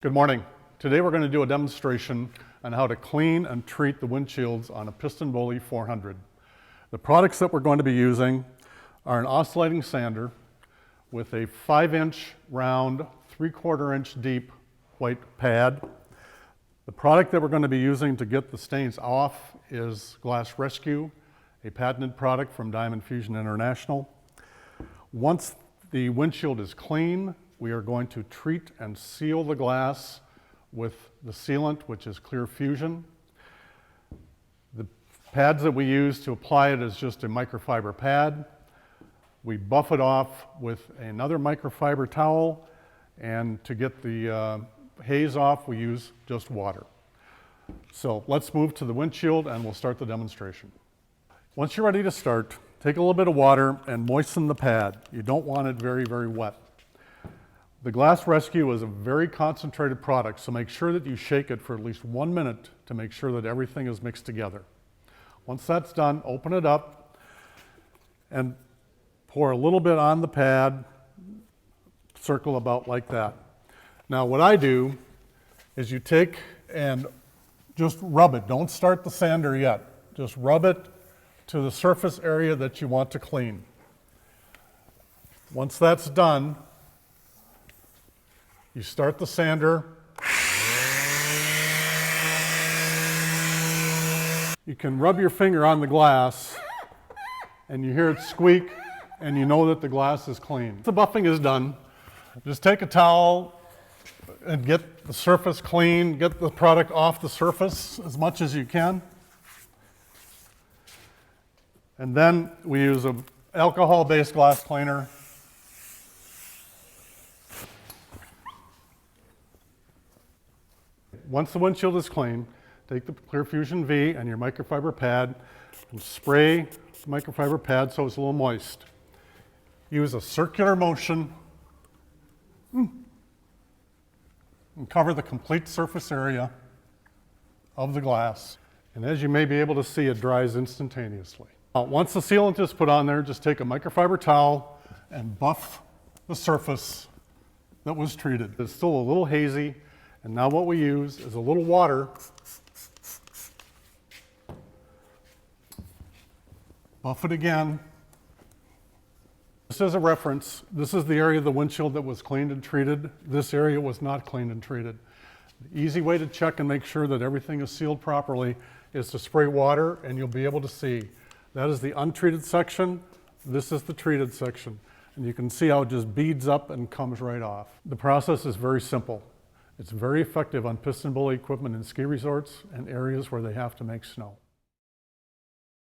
Good morning. Today we're going to do a demonstration on how to clean and treat the windshields on a PistenBully 400. The products that we're going to be using are an oscillating sander with a 5-inch round, 3/4 inch deep white pad. The product that we're going to be using to get the stains off is Glass Rescue, a patented product from Diamond Fusion International. Once the windshield is clean, we are going to treat and seal the glass with the sealant, which is Clear Fusion. The pads that we use to apply it is just a microfiber pad. We buff it off with another microfiber towel, and to get the haze off, we use just water. So let's move to the windshield and we'll start the demonstration. Once you're ready to start, take a little bit of water and moisten the pad. You don't want it very, very wet. The Glass Rescue is a very concentrated product, so make sure that you shake it for at least 1 minute to make sure that everything is mixed together. Once that's done, open it up and pour a little bit on the pad, circle about like that. Now what I do is you take and just rub it. Don't start the sander yet. Just rub it to the surface area that you want to clean. Once that's done, you start the sander. You can rub your finger on the glass and you hear it squeak and you know that the glass is clean. The buffing is done. Just take a towel and get the surface clean, get the product off the surface as much as you can. And then we use an alcohol-based glass cleaner. Once the windshield is clean, take the Clear Fusion V and your microfiber pad and spray the microfiber pad so it's a little moist. Use a circular motion and cover the complete surface area of the glass. And as you may be able to see, it dries instantaneously. Once the sealant is put on there, just take a microfiber towel and buff the surface that was treated. It's still a little hazy. And now what we use is a little water. Buff it again. This is a reference. This is the area of the windshield that was cleaned and treated. This area was not cleaned and treated. The easy way to check and make sure that everything is sealed properly is to spray water, and you'll be able to see. That is the untreated section. This is the treated section. And you can see how it just beads up and comes right off. The process is very simple. It's very effective on PistenBully equipment in ski resorts and areas where they have to make snow.